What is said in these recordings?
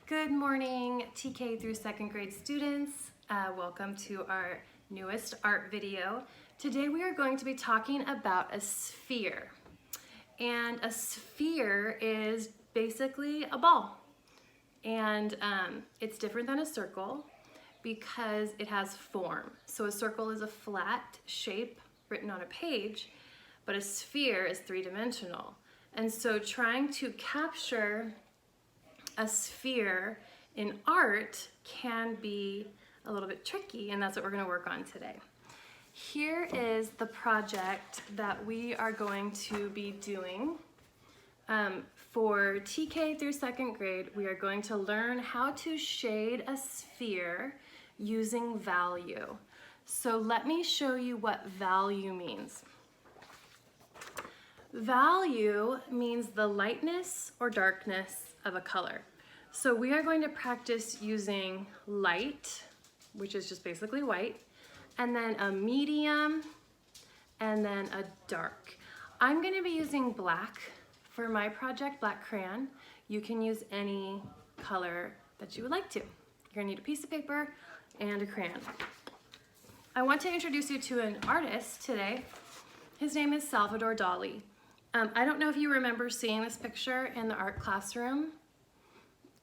Good morning, TK through second grade students. Welcome to our newest art video. Today we are going to be talking about a sphere. And a sphere is basically a ball. And it's different than a circle because it has form. So a circle is a flat shape written on a page, but a sphere is three-dimensional. And so trying to capture a sphere in art can be a little bit tricky, and that's what we're going to work on today. Here is the project that we are going to be doing. For TK through second grade, we are going to learn how to shade a sphere using value. So let me show you what value means. Value means the lightness or darkness of a color. So we are going to practice using light, which is just basically white, and then a medium, and then a dark. I'm going to be using black for my project, black crayon. You can use any color that you would like to. You're going to need a piece of paper and a crayon. I want to introduce you to an artist today. His name is Salvador Dali. I don't know if you remember seeing this picture in the art classroom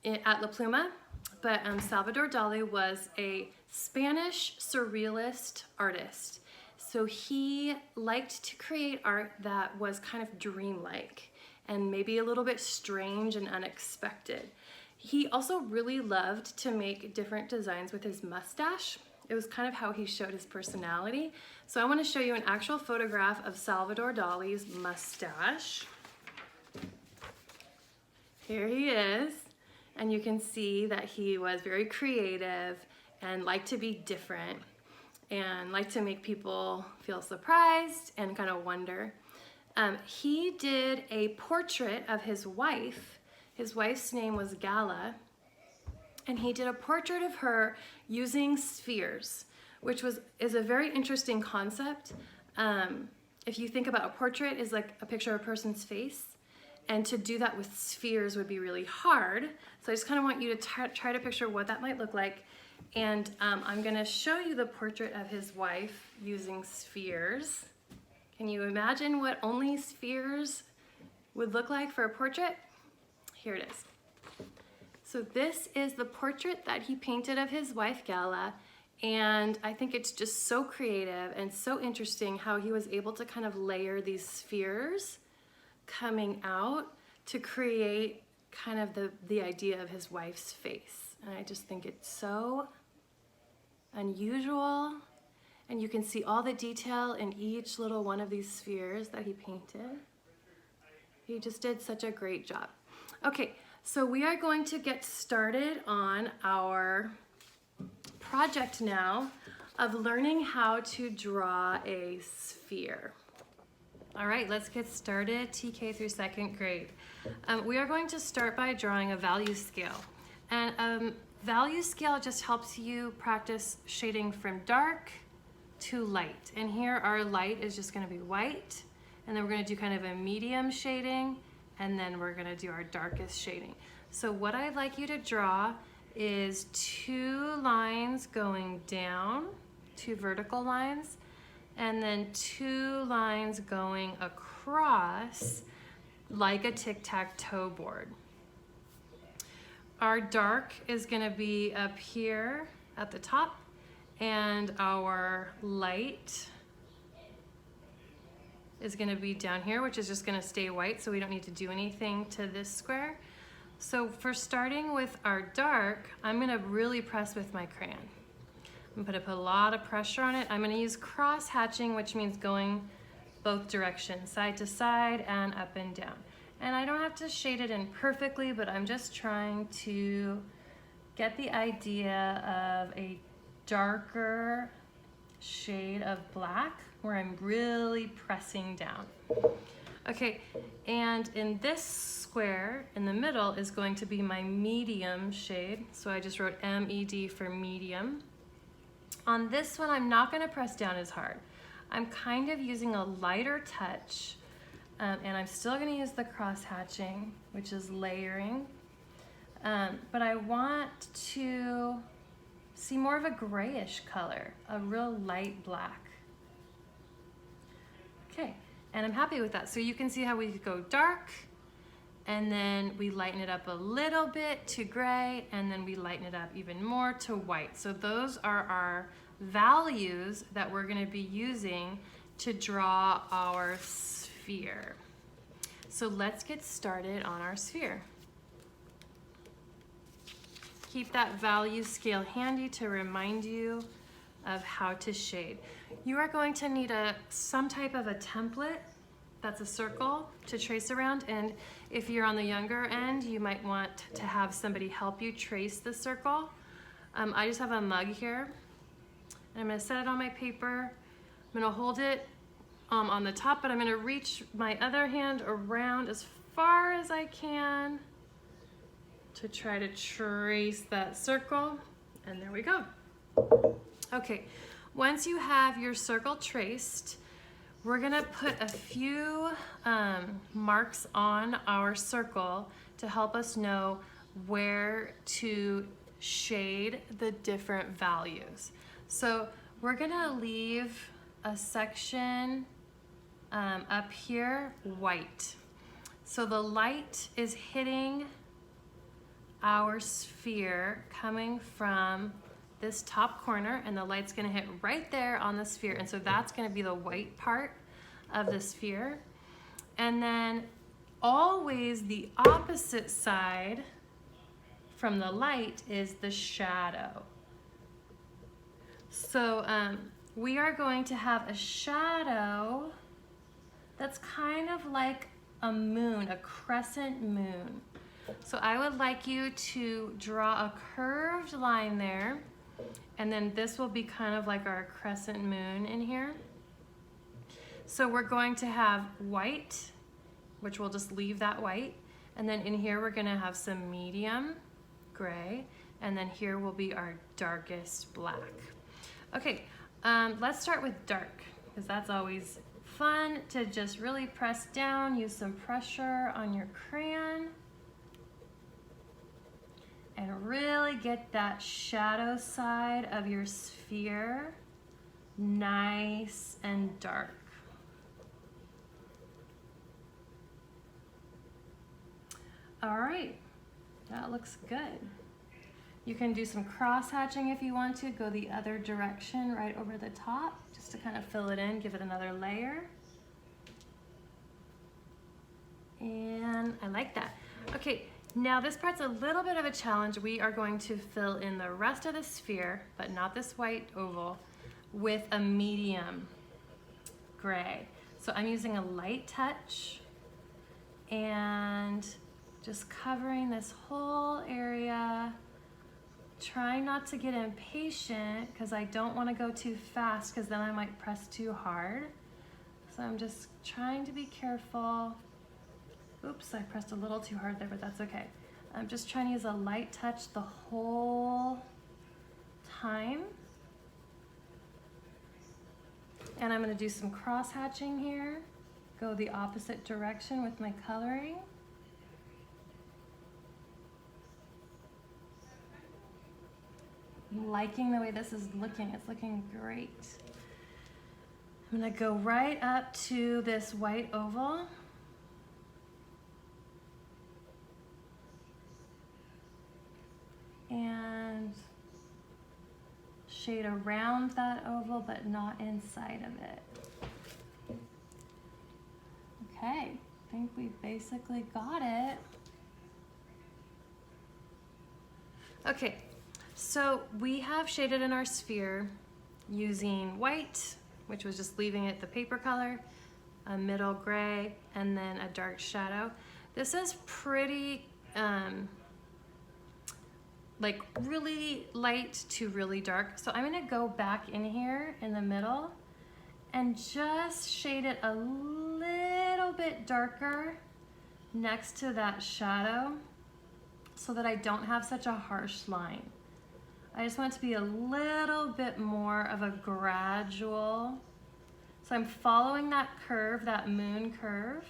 at La Pluma, but Salvador Dali was a Spanish surrealist artist. So he liked to create art that was kind of dreamlike and maybe a little bit strange and unexpected. He also really loved to make different designs with his mustache. It was kind of how he showed his personality. So I want to show you an actual photograph of Salvador Dali's mustache. Here he is. And you can see that he was very creative and liked to be different and liked to make people feel surprised and kind of wonder. He did a portrait of his wife. His wife's name was Gala. And he did a portrait of her using spheres, which is a very interesting concept. If you think about a portrait is like a picture of a person's face, and to do that with spheres would be really hard. So I just kind of want you to try to picture what that might look like. And I'm going to show you the portrait of his wife using spheres. Can you imagine what only spheres would look like for a portrait? Here it is. So this is the portrait that he painted of his wife, Gala, and I think it's just so creative and so interesting how he was able to kind of layer these spheres coming out to create kind of the idea of his wife's face. And I just think it's so unusual, and you can see all the detail in each little one of these spheres that he painted. He just did such a great job. Okay. So we are going to get started on our project now of learning how to draw a sphere. All right, let's get started, TK through second grade. We are going to start by drawing a value scale. And value scale just helps you practice shading from dark to light. And here our light is just gonna be white, and then we're gonna do kind of a medium shading, and then we're gonna do our darkest shading. So what I'd like you to draw is two lines going down, two vertical lines, and then two lines going across like a tic-tac-toe board. Our dark is gonna be up here at the top, and our light is gonna be down here, which is just gonna stay white, so we don't need to do anything to this square. So for starting with our dark, I'm gonna really press with my crayon. I'm gonna put a lot of pressure on it. I'm gonna use cross hatching, which means going both directions, side to side and up and down. And I don't have to shade it in perfectly, but I'm just trying to get the idea of a darker shade of black where I'm really pressing down. Okay, and in this square in the middle is going to be my medium shade. So I just wrote MED for medium. On this one, I'm not gonna press down as hard. I'm kind of using a lighter touch, and I'm still gonna use the cross hatching, which is layering. but I want to see more of a grayish color, a real light black. Okay, and I'm happy with that. So you can see how we go dark, and then we lighten it up a little bit to gray, and then we lighten it up even more to white. So those are our values that we're gonna be using to draw our sphere. So let's get started on our sphere. Keep that value scale handy to remind you of how to shade. You are going to need some type of a template that's a circle to trace around, and if you're on the younger end, you might want to have somebody help you trace the circle. I just have a mug here, and I'm gonna set it on my paper. I'm gonna hold it on the top, but I'm gonna reach my other hand around as far as I can to try to trace that circle, and there we go. Okay, once you have your circle traced, we're gonna put a few marks on our circle to help us know where to shade the different values. So we're gonna leave a section up here white. So the light is hitting our sphere coming from this top corner, and the light's gonna hit right there on the sphere, and so that's gonna be the white part of the sphere. And then always the opposite side from the light is the shadow. So we are going to have a shadow that's kind of like a moon, a crescent moon. So I would like you to draw a curved line there, and then this will be kind of like our crescent moon in here. So we're going to have white, which we'll just leave that white, and then in here we're gonna have some medium gray, and then here will be our darkest black. Okay, let's start with dark, because that's always fun to just really press down, use some pressure on your crayon, and really get that shadow side of your sphere nice and dark. All right, that looks good. You can do some cross hatching if you want to, go the other direction right over the top, just to kind of fill it in, give it another layer. And I like that. Okay, now this part's a little bit of a challenge. We are going to fill in the rest of the sphere, but not this white oval, with a medium gray. So I'm using a light touch and just covering this whole area, trying not to get impatient because I don't want to go too fast because then I might press too hard. So I'm just trying to be careful. Oops, I pressed a little too hard there, but that's okay. I'm just trying to use a light touch the whole time. And I'm going to do some cross hatching here, go the opposite direction with my coloring. I'm liking the way this is looking. It's looking great. I'm going to go right up to this white oval. And shade around that oval, but not inside of it. Okay, I think we basically got it. Okay, so we have shaded in our sphere using white, which was just leaving it the paper color, a middle gray, and then a dark shadow. This is pretty, like really light to really dark. So I'm gonna go back in here in the middle and just shade it a little bit darker next to that shadow so that I don't have such a harsh line. I just want it to be a little bit more of a gradual. So I'm following that curve, that moon curve,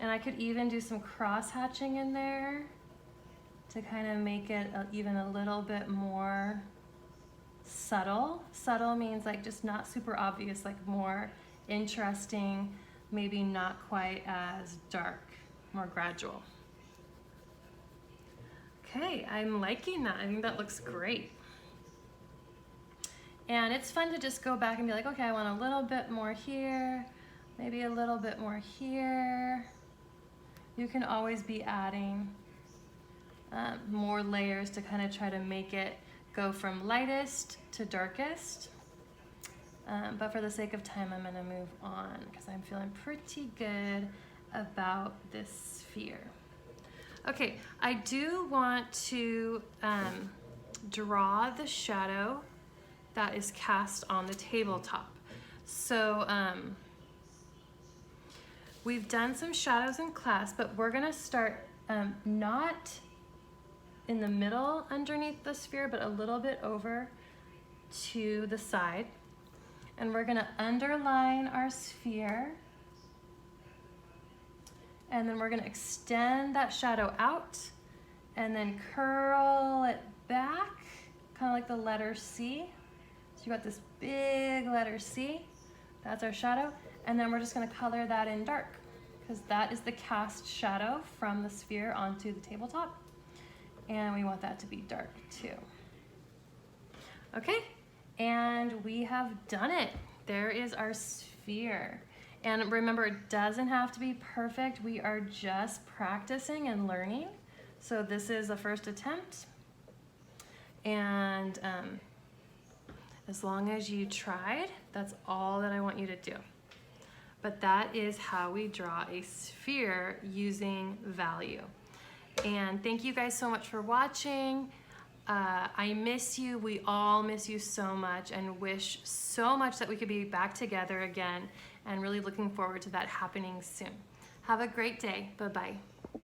and I could even do some cross hatching in there to kind of make it even a little bit more subtle. Subtle means like just not super obvious, like more interesting, maybe not quite as dark, more gradual. Okay, I'm liking that. I think that looks great. And it's fun to just go back and be like, okay, I want a little bit more here, maybe a little bit more here. You can always be adding more layers to kind of try to make it go from lightest to darkest. But for the sake of time, I'm gonna move on because I'm feeling pretty good about this sphere. Okay, I do want to draw the shadow that is cast on the tabletop. So we've done some shadows in class, but we're gonna start not in the middle underneath the sphere, but a little bit over to the side. And we're gonna underline our sphere. And then we're gonna extend that shadow out and then curl it back, kind of like the letter C. So you got this big letter C, that's our shadow. And then we're just gonna color that in dark because that is the cast shadow from the sphere onto the tabletop. And we want that to be dark too. Okay, and we have done it. There is our sphere. And remember, it doesn't have to be perfect. We are just practicing and learning. So this is a first attempt. And as long as you tried, that's all that I want you to do. But that is how we draw a sphere using value. And thank you guys so much for watching. I miss you. We all miss you so much and wish so much that we could be back together again, and really looking forward to that happening soon. Have a great day. Bye-bye.